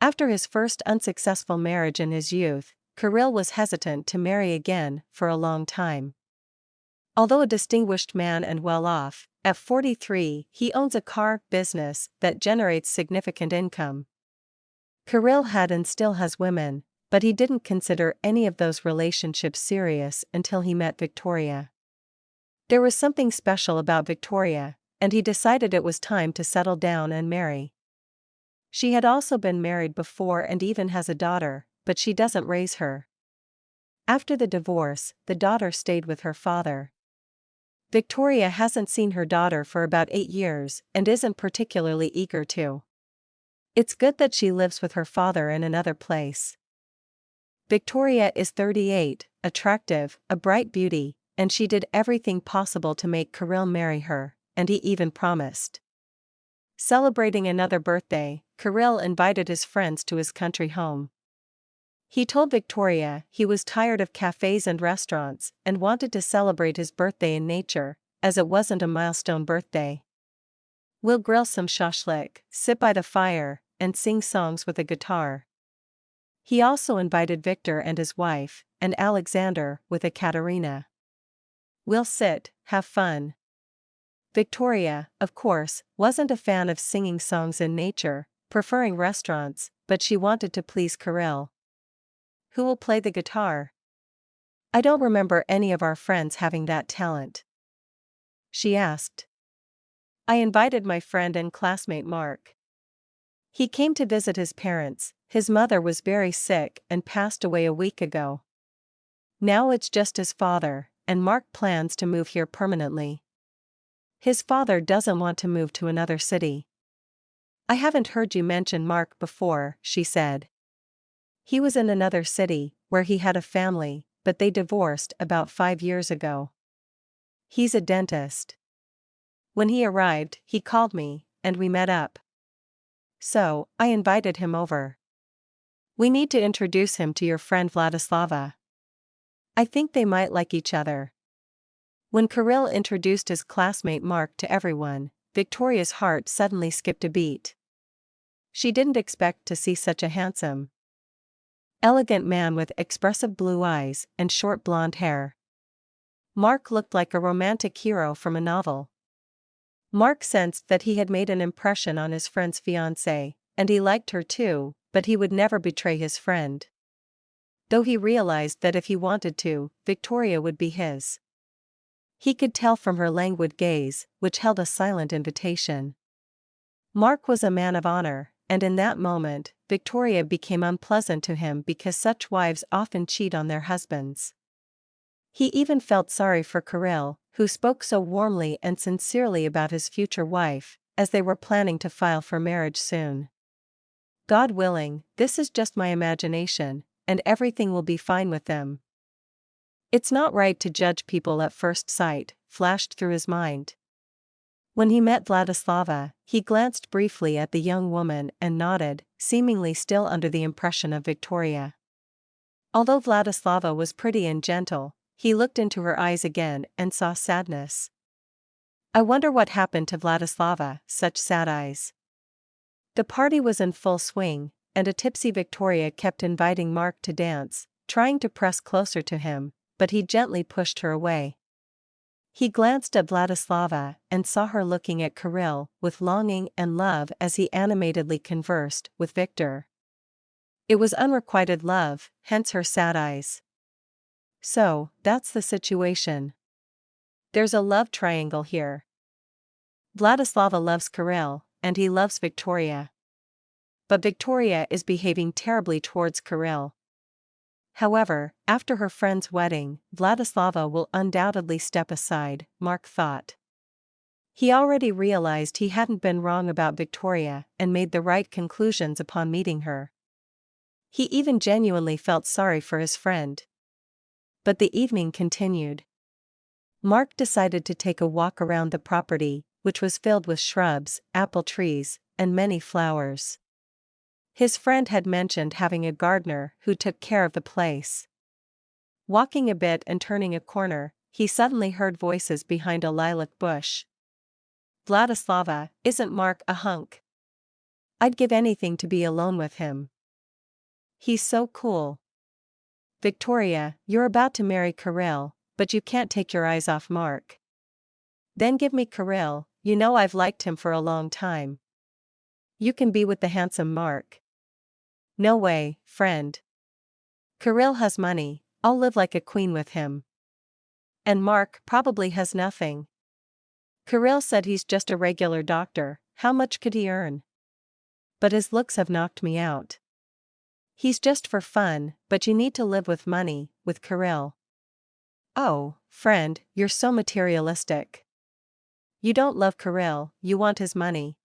After his first unsuccessful marriage in his youth, Kirill was hesitant to marry again for a long time. Although a distinguished man and well-off, at 43 he owns a car business that generates significant income. Kirill had and still has women, but he didn't consider any of those relationships serious until he met Victoria. There was something special about Victoria, and he decided it was time to settle down and marry. She had also been married before and even has a daughter, but she doesn't raise her. After the divorce, the daughter stayed with her father. Victoria hasn't seen her daughter for about 8 years and isn't particularly eager to. It's good that she lives with her father in another place. Victoria is 38, attractive, a bright beauty, and she did everything possible to make Kirill marry her, and he even promised. Celebrating another birthday, Kirill invited his friends to his country home. He told Victoria he was tired of cafes and restaurants and wanted to celebrate his birthday in nature, as it wasn't a milestone birthday. "We'll grill some shashlik, sit by the fire, and sing songs with a guitar." He also invited Victor and his wife, and Alexander with Ekaterina. "We'll sit, have fun." Victoria, of course, wasn't a fan of singing songs in nature, preferring restaurants, but she wanted to please Kirill. "Who will play the guitar? I don't remember any of our friends having that talent," she asked. "I invited my friend and classmate Mark. He came to visit his parents. His mother was very sick and passed away a week ago. Now it's just his father, and Mark plans to move here permanently. His father doesn't want to move to another city." "I haven't heard you mention Mark before," she said. "He was in another city, where he had a family, but they divorced about 5 years ago. He's a dentist. When he arrived, he called me, and we met up. So, I invited him over. We need to introduce him to your friend Vladislava. I think they might like each other." When Kirill introduced his classmate Mark to everyone, Victoria's heart suddenly skipped a beat. She didn't expect to see such a handsome, elegant man with expressive blue eyes and short blonde hair. Mark looked like a romantic hero from a novel. Mark sensed that he had made an impression on his friend's fiancée, and he liked her too, but he would never betray his friend. Though he realized that if he wanted to, Victoria would be his. He could tell from her languid gaze, which held a silent invitation. Mark was a man of honor, and in that moment, Victoria became unpleasant to him because such wives often cheat on their husbands. He even felt sorry for Kirill, who spoke so warmly and sincerely about his future wife, as they were planning to file for marriage soon. "God willing, this is just my imagination, and everything will be fine with them. It's not right to judge people at first sight," flashed through his mind. When he met Vladislava, he glanced briefly at the young woman and nodded, seemingly still under the impression of Victoria. Although Vladislava was pretty and gentle, he looked into her eyes again and saw sadness. I wonder what happened to Vladislava, such sad eyes. The party was in full swing, and a tipsy Victoria kept inviting Mark to dance, trying to press closer to him, but he gently pushed her away. He glanced at Vladislava and saw her looking at Kirill with longing and love as he animatedly conversed with Victor. It was unrequited love, hence her sad eyes. So, that's the situation. There's a love triangle here. Vladislava loves Kirill, and he loves Victoria. But Victoria is behaving terribly towards Kirill. However, after her friend's wedding, Vladislava will undoubtedly step aside, Mark thought. He already realized he hadn't been wrong about Victoria and made the right conclusions upon meeting her. He even genuinely felt sorry for his friend. But the evening continued. Mark decided to take a walk around the property, which was filled with shrubs, apple trees, and many flowers. His friend had mentioned having a gardener who took care of the place. Walking a bit and turning a corner, he suddenly heard voices behind a lilac bush. "Vladislava, isn't Mark a hunk? I'd give anything to be alone with him. He's so cool. Victoria, you're about to marry Kirill, but you can't take your eyes off Mark. Then give me Kirill, you know I've liked him for a long time. You can be with the handsome Mark. No way, friend. Kirill has money, I'll live like a queen with him. And Mark probably has nothing. Kirill said he's just a regular doctor, how much could he earn? But his looks have knocked me out. He's just for fun, but you need to live with money, with Kirill. Oh, friend, you're so materialistic. You don't love Kirill, you want his money.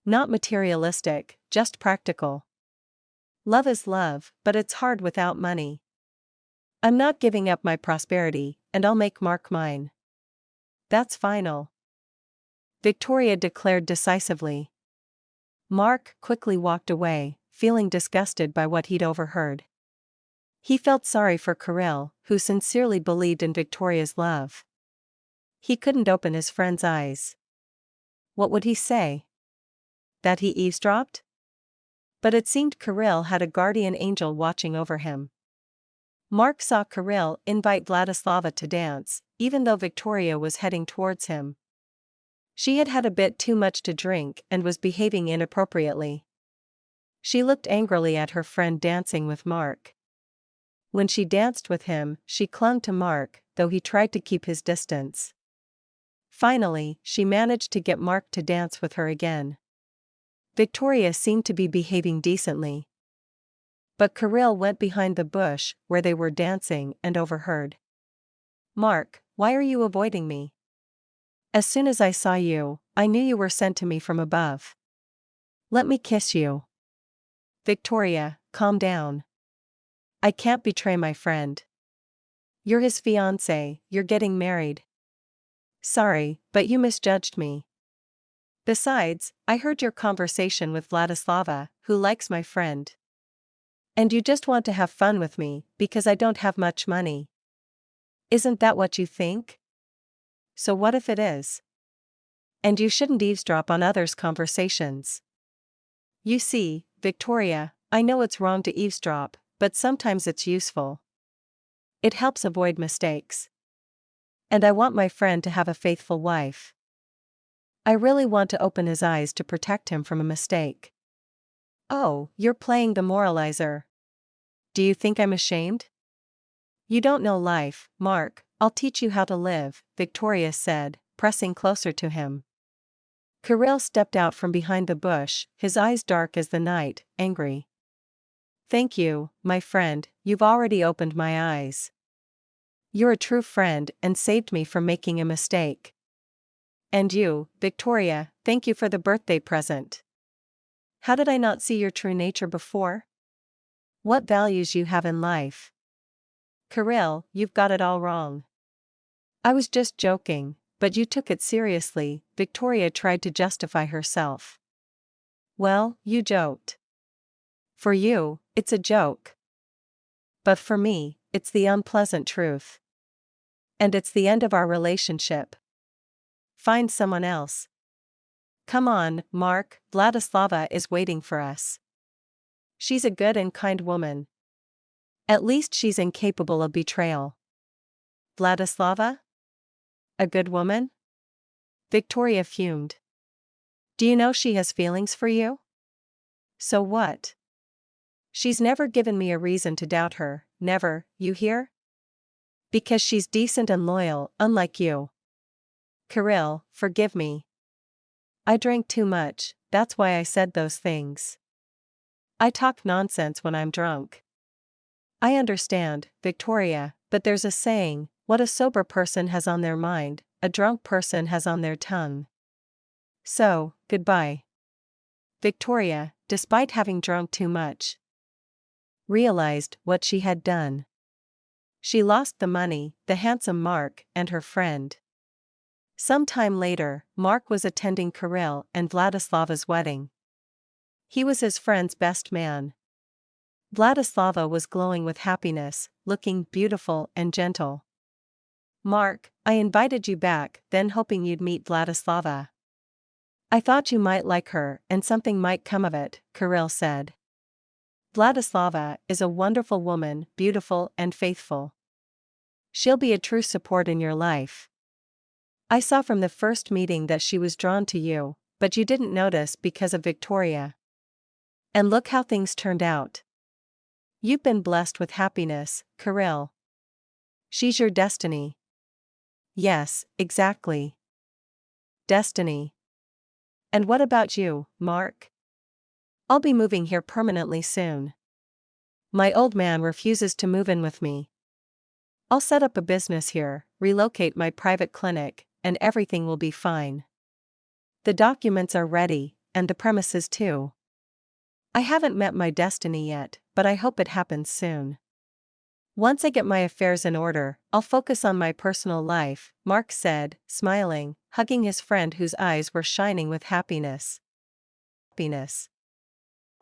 Not materialistic, just practical. Love is love, but it's hard without money. I'm not giving up my prosperity, and I'll make Mark mine. That's final. Victoria declared decisively. Mark quickly walked away, feeling disgusted by what he'd overheard. He felt sorry for Kirill, who sincerely believed in Victoria's love. He couldn't open his friend's eyes. What would he say? That he eavesdropped? But it seemed Kirill had a guardian angel watching over him. Mark saw Kirill invite Vladislava to dance, even though Victoria was heading towards him. She had had a bit too much to drink and was behaving inappropriately. She looked angrily at her friend dancing with Mark. When she danced with him, she clung to Mark, though he tried to keep his distance. Finally, she managed to get Mark to dance with her again. Victoria seemed to be behaving decently. But Kirill went behind the bush where they were dancing and overheard. Mark, why are you avoiding me? As soon as I saw you, I knew you were sent to me from above. Let me kiss you. Victoria, calm down. I can't betray my friend. You're his fiancée, you're getting married. Sorry, but you misjudged me. Besides, I heard your conversation with Vladislava, who likes my friend. And you just want to have fun with me, because I don't have much money. Isn't that what you think? So what if it is? And you shouldn't eavesdrop on others' conversations. You see, Victoria, I know it's wrong to eavesdrop, but sometimes it's useful. It helps avoid mistakes. And I want my friend to have a faithful wife. I really want to open his eyes to protect him from a mistake. Oh, you're playing the moralizer. Do you think I'm ashamed? You don't know life, Mark, I'll teach you how to live, Victoria said, pressing closer to him. Kirill stepped out from behind the bush, his eyes dark as the night, angry. Thank you, my friend, you've already opened my eyes. You're a true friend and saved me from making a mistake. And you, Victoria, thank you for the birthday present. How did I not see your true nature before? What values you have in life. Kirill, you've got it all wrong. I was just joking, but you took it seriously, Victoria tried to justify herself. Well, you joked. For you, it's a joke. But for me, it's the unpleasant truth. And it's the end of our relationship. Find someone else. Come on, Mark, Vladislava is waiting for us. She's a good and kind woman. At least she's incapable of betrayal. Vladislava? A good woman? Victoria fumed. Do you know she has feelings for you? So what? She's never given me a reason to doubt her, never, you hear? Because she's decent and loyal, unlike you. Kirill, forgive me. I drank too much, that's why I said those things. I talk nonsense when I'm drunk. I understand, Victoria, but there's a saying, what a sober person has on their mind, a drunk person has on their tongue. So, goodbye. Victoria, despite having drunk too much, realized what she had done. She lost the money, the handsome Mark, and her friend. Some time later, Mark was attending Kirill and Vladislava's wedding. He was his friend's best man. Vladislava was glowing with happiness, looking beautiful and gentle. Mark, I invited you back, then hoping you'd meet Vladislava. I thought you might like her and something might come of it, Kirill said. Vladislava is a wonderful woman, beautiful and faithful. She'll be a true support in your life. I saw from the first meeting that she was drawn to you, but you didn't notice because of Victoria. And look how things turned out. You've been blessed with happiness, Kirill. She's your destiny. Yes, exactly. Destiny. And what about you, Mark? I'll be moving here permanently soon. My old man refuses to move in with me. I'll set up a business here, relocate my private clinic, and everything will be fine. The documents are ready, and the premises too. I haven't met my destiny yet, but I hope it happens soon. Once I get my affairs in order, I'll focus on my personal life, Mark said, smiling, hugging his friend whose eyes were shining with happiness.